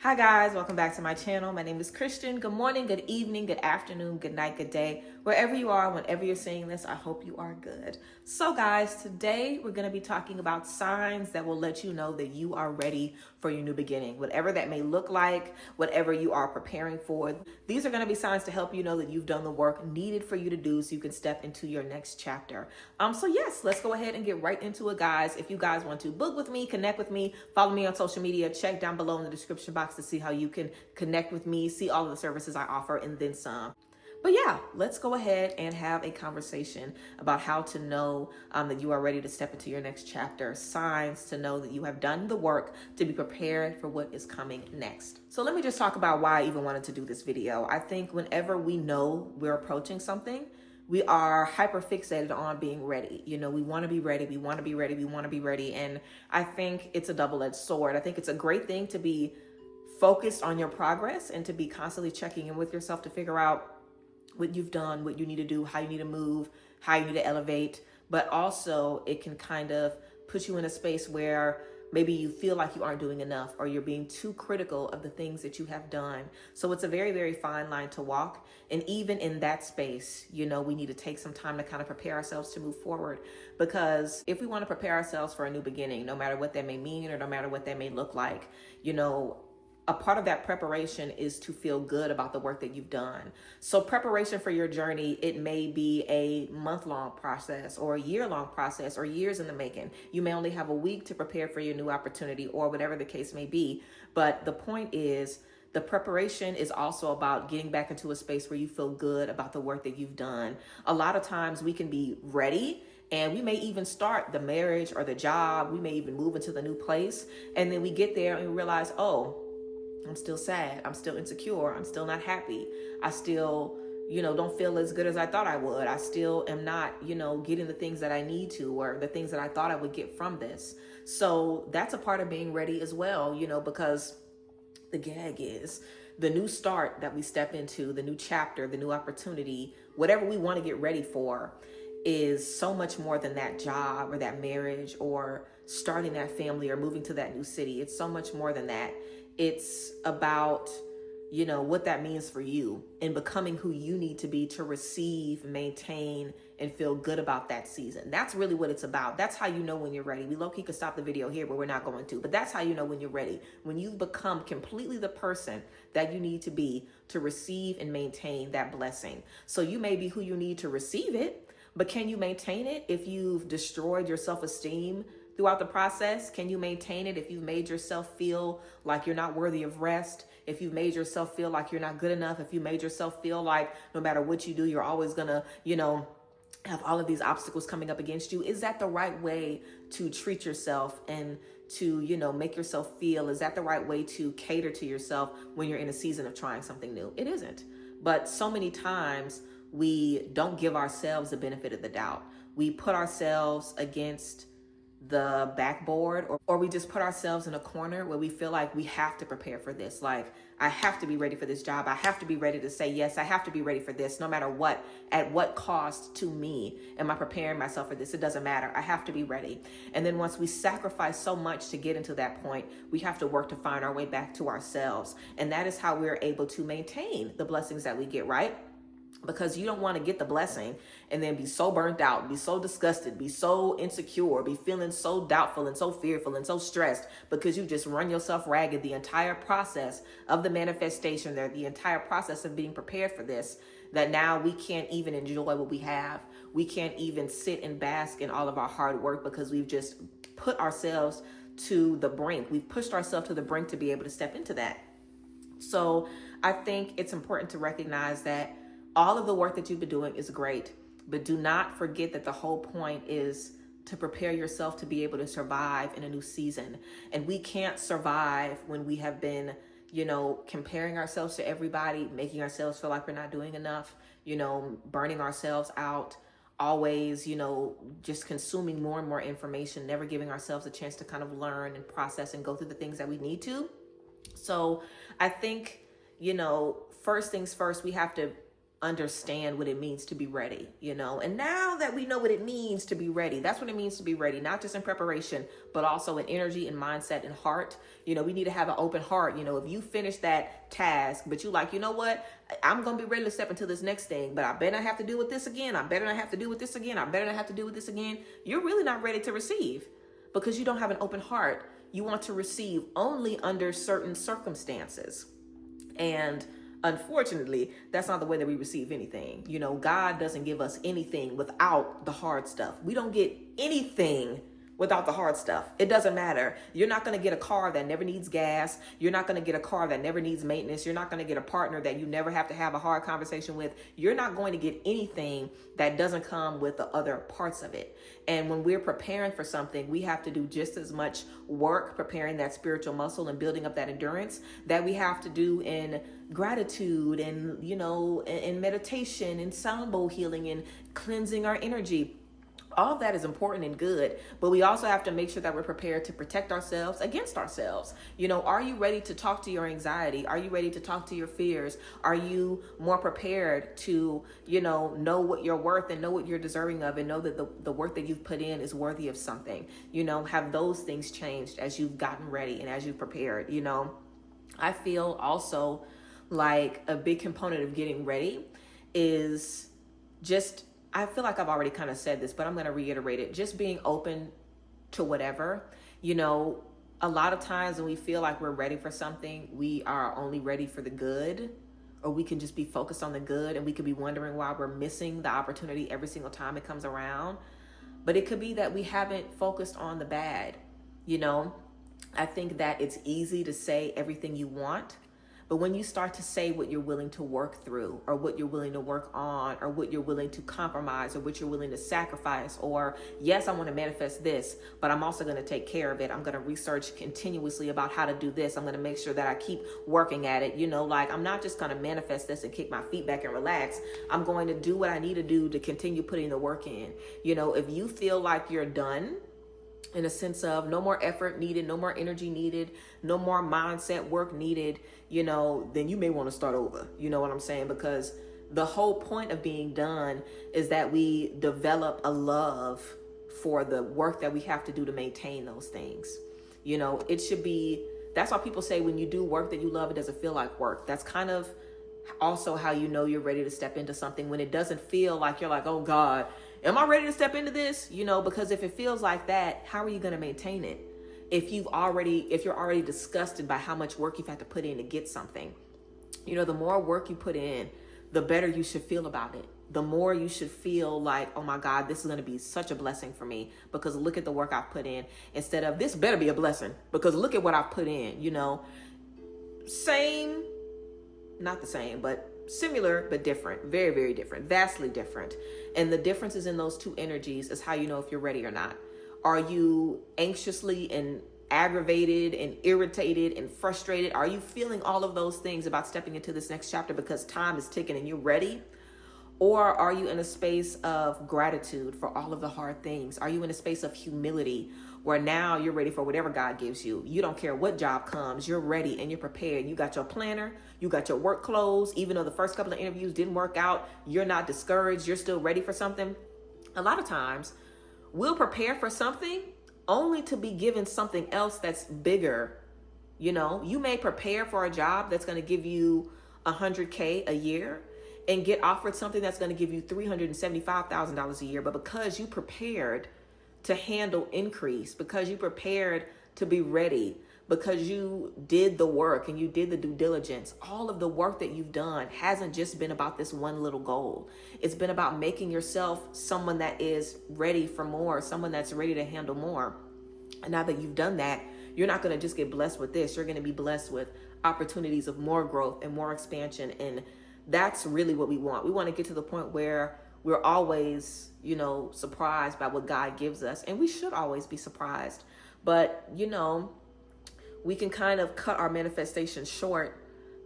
Hi guys, welcome back to my channel. My name is Christian. Good morning, good evening, good afternoon, good night, good day. Wherever you are, whenever you're seeing this, I hope you are good. So guys, today we're going to be talking about signs that will let you know that you are ready for your new beginning. Whatever that may look like, whatever you are preparing for. These are going to be signs to help you know that you've done the work needed for you to do so you can step into your next chapter. So yes, let's go ahead and get right into it, guys. If you guys want to book with me, connect with me, follow me on social media, check down below in the description box to see how you can connect with me, see all of the services I offer, and then some. But yeah, let's go ahead and have a conversation about how to know that you are ready to step into your next chapter, signs to know that you have done the work to be prepared for what is coming next. So let me just talk about why I even wanted to do this video. I think whenever we know we're approaching something, we are hyper fixated on being ready. You know, we want to be ready, we want to be ready, we want to be ready. And I think it's a double-edged sword. I think it's a great thing to be focused on your progress and to be constantly checking in with yourself to figure out what you've done, what you need to do, how you need to move, how you need to elevate. But also it can kind of put you in a space where maybe you feel like you aren't doing enough or you're being too critical of the things that you have done. So it's a very, very fine line to walk. And even in that space, you know, we need to take some time to kind of prepare ourselves to move forward. Because if we want to prepare ourselves for a new beginning, no matter what that may mean or no matter what that may look like, you know, a part of that preparation is to feel good about the work that you've done. So preparation for your journey, it may be a month-long process or a year-long process or years in the making. You may only have a week to prepare for your new opportunity or whatever the case may be. But the point is, the preparation is also about getting back into a space where you feel good about the work that you've done. A lot of times we can be ready and we may even start the marriage or the job. We may even move into the new place. And then we get there and we realize, oh, I'm still sad. I'm still insecure. I'm still not happy. I still, don't feel as good as I thought I would. I still am not, getting the things that I need to or the things that I thought I would get from this. So that's a part of being ready as well, because the gag is the new start that we step into, the new chapter, the new opportunity, whatever we want to get ready for is so much more than that job or that marriage or starting that family or moving to that new city. It's so much more than that. It's about, what that means for you and becoming who you need to be to receive, maintain, and feel good about that season. That's really what it's about. That's how you know when you're ready. We low-key could stop the video here, but we're not going to. But that's how you know when you're ready. When you've become completely the person that you need to be to receive and maintain that blessing. So you may be who you need to receive it, but can you maintain it if you've destroyed your self-esteem throughout the process? Can you maintain it if you've made yourself feel like you're not worthy of rest? If you've made yourself feel like you're not good enough? If you made yourself feel like no matter what you do, you're always gonna, have all of these obstacles coming up against you? Is that the right way to treat yourself and to, make yourself feel? Is that the right way to cater to yourself when you're in a season of trying something new? It isn't. But so many times we don't give ourselves the benefit of the doubt. We put ourselves against the backboard or we just put ourselves in a corner where we feel like we have to prepare for this. Like, I have to be ready for this job. I have to be ready to say yes. I have to be ready for this no matter what. At what cost to me am I preparing myself for this? It doesn't matter. I have to be ready. And then once we sacrifice so much to get into that point, we have to work to find our way back to ourselves. And that is how we're able to maintain the blessings that we get, right? Because you don't want to get the blessing and then be so burnt out, be so disgusted, be so insecure, be feeling so doubtful and so fearful and so stressed because you just run yourself ragged the entire process of the manifestation, the entire process of being prepared for this, that now we can't even enjoy what we have. We can't even sit and bask in all of our hard work because we've just put ourselves to the brink. We've pushed ourselves to the brink to be able to step into that. So I think it's important to recognize that all of the work that you've been doing is great, but do not forget that the whole point is to prepare yourself to be able to survive in a new season. And we can't survive when we have been, comparing ourselves to everybody, making ourselves feel like we're not doing enough, burning ourselves out, always, just consuming more and more information, never giving ourselves a chance to kind of learn and process and go through the things that we need to. So I think, first things first, we have to understand what it means to be ready, And now that we know what it means to be ready, that's what it means to be ready, not just in preparation, but also in energy and mindset and heart. We need to have an open heart. If you finish that task, but you like, you know what, I'm going to be ready to step into this next thing, but I better not have to deal with this again. I better not have to deal with this again. I better not have to deal with this again. You're really not ready to receive because you don't have an open heart. You want to receive only under certain circumstances. And unfortunately, that's not the way that we receive anything. God doesn't give us anything without the hard stuff. We don't get anything without the hard stuff. It doesn't matter. You're not going to get a car that never needs gas. You're not going to get a car that never needs maintenance. You're not going to get a partner that you never have to have a hard conversation with. You're not going to get anything that doesn't come with the other parts of it. And when we're preparing for something, we have to do just as much work preparing that spiritual muscle and building up that endurance that we have to do in gratitude and, in meditation and sound bowl healing and cleansing our energy. All of that is important and good, but we also have to make sure that we're prepared to protect ourselves against ourselves. Are you ready to talk to your anxiety? Are you ready to talk to your fears? Are you more prepared to, know what you're worth and know what you're deserving of and know that the work that you've put in is worthy of something? Have those things changed as you've gotten ready and as you've prepared? I feel also like a big component of getting ready is just, I feel like I've already kind of said this, but I'm going to reiterate it. Just being open to whatever. A lot of times when we feel like we're ready for something, we are only ready for the good, or we can just be focused on the good, and we could be wondering why we're missing the opportunity every single time it comes around. But it could be that we haven't focused on the bad. I think that it's easy to say everything you want, but when you start to say what you're willing to work through, or what you're willing to work on, or what you're willing to compromise, or what you're willing to sacrifice, or yes, I want to manifest this, but I'm also going to take care of it. I'm going to research continuously about how to do this. I'm going to make sure that I keep working at it. I'm not just going to manifest this and kick my feet back and relax. I'm going to do what I need to do to continue putting the work in. If you feel like you're done, in a sense of no more effort needed, no more energy needed, no more mindset work needed, then you may want to start over. You know what I'm saying? Because the whole point of being done is that we develop a love for the work that we have to do to maintain those things. It should be, that's why people say when you do work that you love, it doesn't feel like work. That's kind of also how you're ready to step into something, when it doesn't feel like you're like, oh God, am I ready to step into this? Because if it feels like that, how are you going to maintain it? If you're already disgusted by how much work you've had to put in to get something, the more work you put in, the better you should feel about it. The more you should feel like, oh my God, this is going to be such a blessing for me because look at the work I've put in, instead of this better be a blessing because look at what I've put in, same, not the same, but similar, but different, very, very different, vastly different. And the differences in those two energies is how you know if you're ready or not. Are you anxiously and aggravated and irritated and frustrated? Are you feeling all of those things about stepping into this next chapter because time is ticking and you're ready? Or are you in a space of gratitude for all of the hard things? Are you in a space of humility where now you're ready for whatever God gives you? You don't care what job comes, you're ready and you're prepared. You got your planner, you got your work clothes. Even though the first couple of interviews didn't work out, you're not discouraged, you're still ready for something. A lot of times we'll prepare for something only to be given something else that's bigger. You may prepare for a job that's going to give you $100K a year and get offered something that's going to give you $375,000 a year. But because you prepared to handle increase, because you prepared to be ready, because you did the work and you did the due diligence, all of the work that you've done hasn't just been about this one little goal. It's been about making yourself someone that is ready for more, someone that's ready to handle more. And now that you've done that, you're not going to just get blessed with this. You're going to be blessed with opportunities of more growth and more expansion. And that's really what we want. We want to get to the point where we're always, surprised by what God gives us. And we should always be surprised. But, we can kind of cut our manifestation short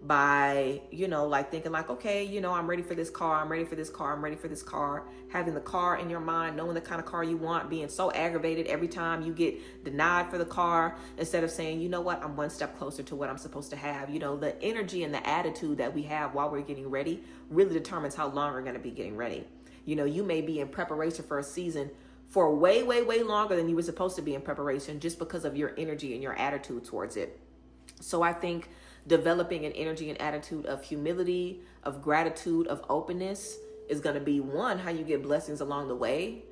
by, like thinking like, okay, I'm ready for this car. I'm ready for this car. I'm ready for this car. Having the car in your mind, knowing the kind of car you want, being so aggravated every time you get denied for the car, instead of saying, you know what, I'm one step closer to what I'm supposed to have. The energy and the attitude that we have while we're getting ready really determines how long we're going to be getting ready. You may be in preparation for a season for way, way, way longer than you were supposed to be in preparation, just because of your energy and your attitude towards it. So I think developing an energy and attitude of humility, of gratitude, of openness is going to be, one, how you get blessings along the way.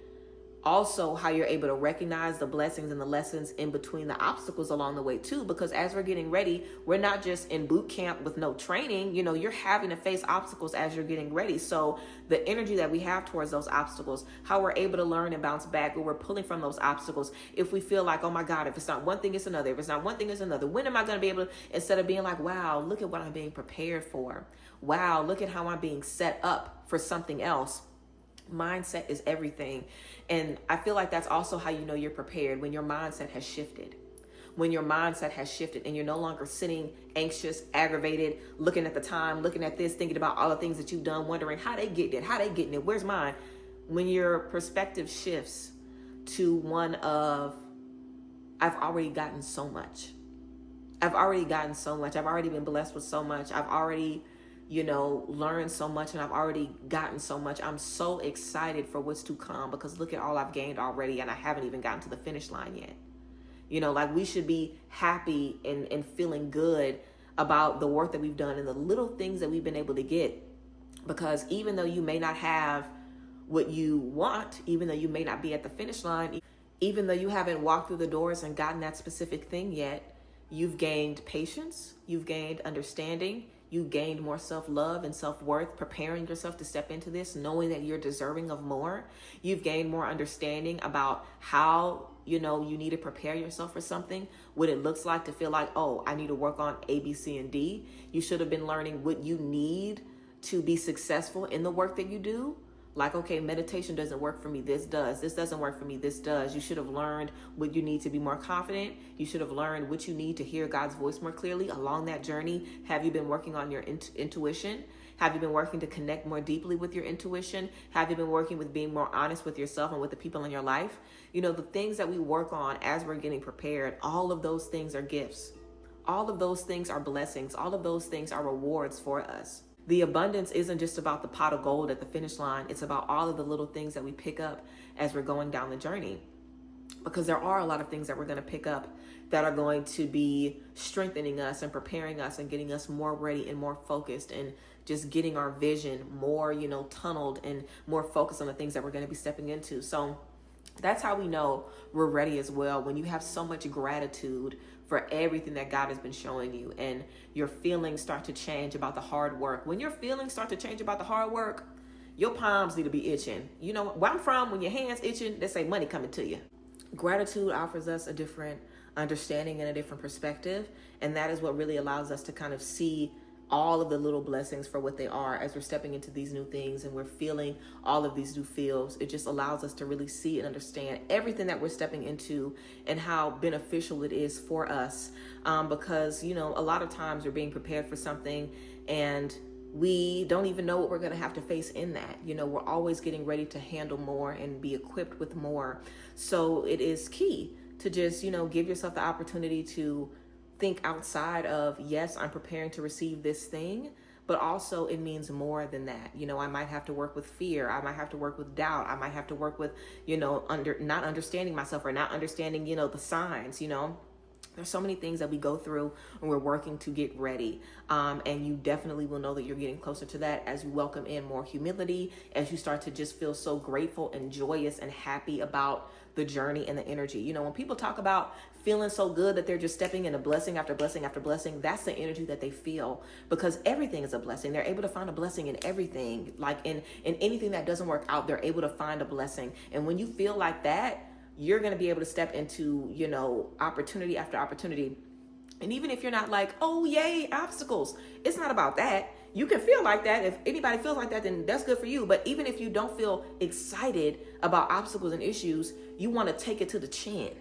Also, how you're able to recognize the blessings and the lessons in between the obstacles along the way too, because as we're getting ready, we're not just in boot camp with no training. You're having to face obstacles as you're getting ready. So the energy that we have towards those obstacles, how we're able to learn and bounce back, where we're pulling from those obstacles. If we feel like, oh my God, if it's not one thing, it's another. If it's not one thing, it's another. When am I going to be able to, instead of being like, wow, look at what I'm being prepared for. Wow, look at how I'm being set up for something else. Mindset is everything. And I feel like that's also how you know you're prepared, when your mindset has shifted. When your mindset has shifted and you're no longer sitting anxious, aggravated, looking at the time, looking at this, thinking about all the things that you've done, wondering how they getting it, where's mine? When your perspective shifts to one of, I've already gotten so much. I've already gotten so much. I've already been blessed with so much. I've already learned so much, and I've already gotten so much. I'm so excited for what's to come, because look at all I've gained already, and I haven't even gotten to the finish line yet. Like we should be happy and feeling good about the work that we've done and the little things that we've been able to get. Because even though you may not have what you want, even though you may not be at the finish line, even though you haven't walked through the doors and gotten that specific thing yet, you've gained patience, you've gained understanding, you gained more self-love and self-worth, preparing yourself to step into this, knowing that you're deserving of more. You've gained more understanding about how, you need to prepare yourself for something, what it looks like to feel like, oh, I need to work on A, B, C, and D. You should have been learning what you need to be successful in the work that you do. Like, okay, meditation doesn't work for me. This does. This doesn't work for me. This does. You should have learned what you need to be more confident. You should have learned what you need to hear God's voice more clearly along that journey. Have you been working on your intuition? Have you been working to connect more deeply with your intuition? Have you been working with being more honest with yourself and with the people in your life? The things that we work on as we're getting prepared, all of those things are gifts. All of those things are blessings. All of those things are rewards for us. The abundance isn't just about the pot of gold at the finish line. It's about all of the little things that we pick up as we're going down the journey. Because there are a lot of things that we're going to pick up that are going to be strengthening us and preparing us and getting us more ready and more focused, and just getting our vision more, tunneled and more focused on the things that we're going to be stepping into. So that's how we know we're ready as well. When you have so much gratitude for everything that God has been showing you, and your feelings start to change about the hard work. When your feelings start to change about the hard work, your palms need to be itching. Where I'm from, when your hands itching, they say money coming to you. Gratitude offers us a different understanding and a different perspective. And that is what really allows us to kind of see all of the little blessings for what they are as we're stepping into these new things and we're feeling all of these new feels. It just allows us to really see and understand everything that we're stepping into and how beneficial it is for us. Because, a lot of times we're being prepared for something and we don't even know what we're going to have to face in that. We're always getting ready to handle more and be equipped with more. So it is key to just, give yourself the opportunity to think outside of, yes, I'm preparing to receive this thing, but also it means more than that. I might have to work with fear. I might have to work with doubt. I might have to work with, not understanding myself or not understanding, the signs, There's so many things that we go through when we're working to get ready. And you definitely will know that you're getting closer to that as you welcome in more humility, as you start to just feel so grateful and joyous and happy about the journey and the energy. When people talk about feeling so good that they're just stepping in a blessing after blessing after blessing, that's the energy that they feel, because everything is a blessing. They're able to find a blessing in everything. Like in anything that doesn't work out, they're able to find a blessing. And when you feel like that, you're going to be able to step into, opportunity after opportunity. And even if you're not like, oh, yay, obstacles, it's not about that. You can feel like that. If anybody feels like that, then that's good for you. But even if you don't feel excited about obstacles and issues, you want to take it to the chin.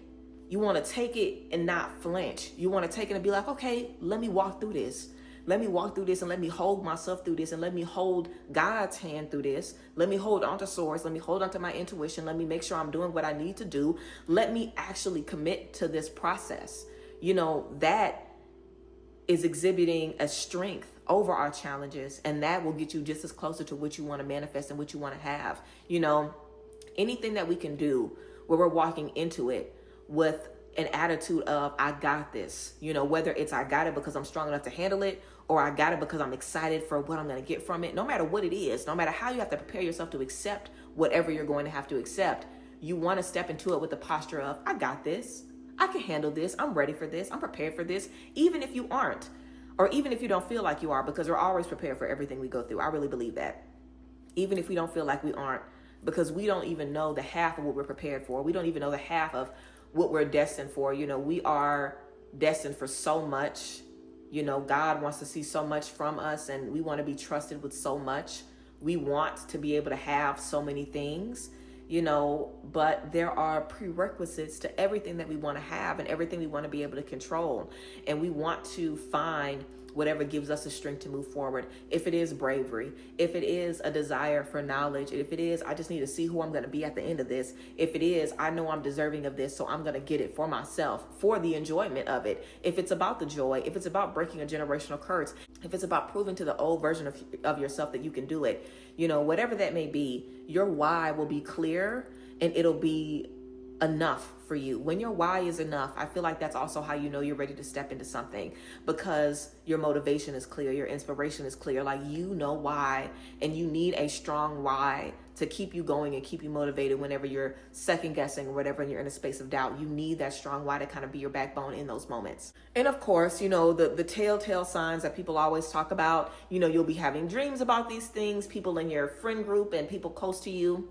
You want to take it and not flinch. You want to take it and be like, okay, let me walk through this. Let me walk through this and let me hold myself through this and let me hold God's hand through this. Let me hold on to source. Let me hold on to my intuition. Let me make sure I'm doing what I need to do. Let me actually commit to this process. That is exhibiting a strength over our challenges, and that will get you just as closer to what you want to manifest and what you want to have. Anything that we can do where we're walking into it with an attitude of, I got this, whether it's I got it because I'm strong enough to handle it, or I got it because I'm excited for what I'm going to get from it. No matter what it is, no matter how you have to prepare yourself to accept whatever you're going to have to accept, you want to step into it with the posture of, I got this. I can handle this. I'm ready for this. I'm prepared for this. Even if you aren't, or even if you don't feel like you are, because we're always prepared for everything we go through. I really believe that. Even if we don't feel like we aren't, because we don't even know the half of what we're prepared for. We don't even know the half of what we're destined for. We are destined for so much. God wants to see so much from us, and we want to be trusted with so much. We want to be able to have so many things, but there are prerequisites to everything that we want to have and everything we want to be able to control. And we want to find whatever gives us the strength to move forward. If it is bravery, if it is a desire for knowledge, if it is, I just need to see who I'm going to be at the end of this. If it is, I know I'm deserving of this, so I'm going to get it for myself, for the enjoyment of it. If it's about the joy, if it's about breaking a generational curse, if it's about proving to the old version of yourself that you can do it, whatever that may be, your why will be clear and it'll be enough for you. When your why is enough, I feel like that's also how you know you're ready to step into something, because your motivation is clear, your inspiration is clear, like why, and you need a strong why to keep you going and keep you motivated whenever you're second guessing or whatever and you're in a space of doubt. You need that strong why to kind of be your backbone in those moments. And of course, the telltale signs that people always talk about, you'll be having dreams about these things. People in your friend group and people close to you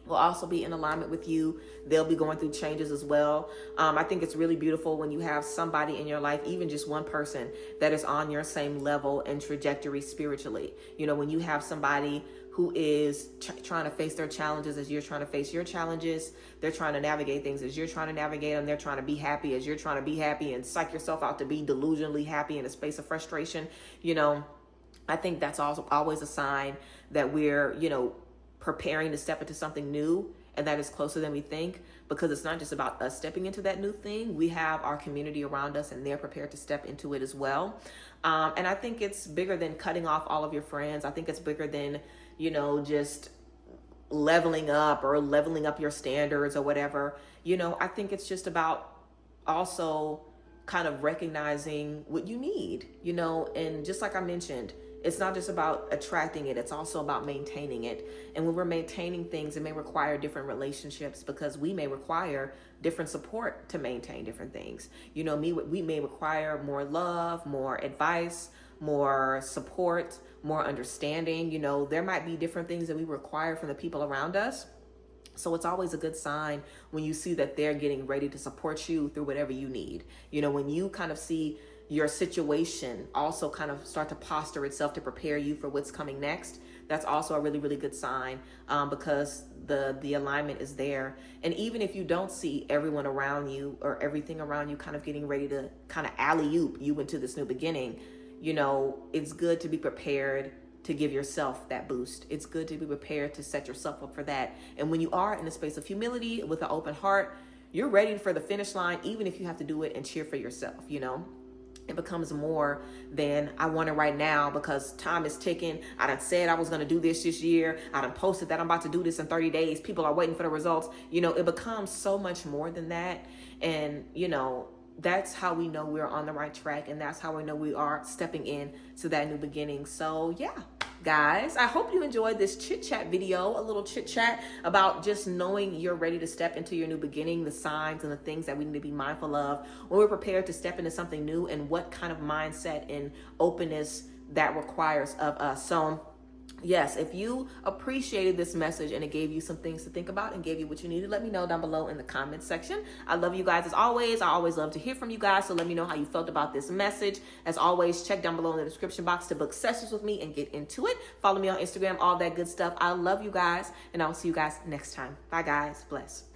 will also be in alignment with you. They'll be going through changes as well. I think it's really beautiful when you have somebody in your life, even just one person, that is on your same level and trajectory spiritually. When you have somebody who is trying to face their challenges as you're trying to face your challenges, they're trying to navigate things as you're trying to navigate them, they're trying to be happy as you're trying to be happy, and psych yourself out to be delusionally happy in a space of frustration. I think that's also always a sign that we're, preparing to step into something new, and that is closer than we think, because it's not just about us stepping into that new thing. We have our community around us, and they're prepared to step into it as well. And I think it's bigger than cutting off all of your friends. I think it's bigger than, just leveling up or leveling up your standards or whatever. I think it's just about also kind of recognizing what you need, and just like I mentioned, it's not just about attracting it, it's also about maintaining it. And when we're maintaining things, it may require different relationships, because we may require different support to maintain different things. We may require more love, more advice, more support, more understanding. There might be different things that we require from the people around us. So it's always a good sign when you see that they're getting ready to support you through whatever you need. When you kind of see your situation also kind of start to posture itself to prepare you for what's coming next, that's also a really, really good sign, because the alignment is there. And even if you don't see everyone around you or everything around you kind of getting ready to kind of alley-oop you into this new beginning, it's good to be prepared to give yourself that boost. It's good to be prepared to set yourself up for that. And when you are in a space of humility with an open heart, you're ready for the finish line, even if you have to do it and cheer for yourself. It becomes more than I want it right now because time is ticking. I done said I was going to do this year. I done posted that I'm about to do this in 30 days. People are waiting for the results. It becomes so much more than that. And, that's how we know we're on the right track. And that's how we know we are stepping in to that new beginning. So yeah, guys, I hope you enjoyed this chit chat video, a little chit chat about just knowing you're ready to step into your new beginning, the signs and the things that we need to be mindful of when we're prepared to step into something new, and what kind of mindset and openness that requires of us. So yes, if you appreciated this message and it gave you some things to think about and gave you what you needed, let me know down below in the comments section. I love you guys as always. I always love to hear from you guys, so let me know how you felt about this message. As always, check down below in the description box to book sessions with me and get into it. Follow me on Instagram, all that good stuff. I love you guys, and I'll see you guys next time. Bye guys. Bless.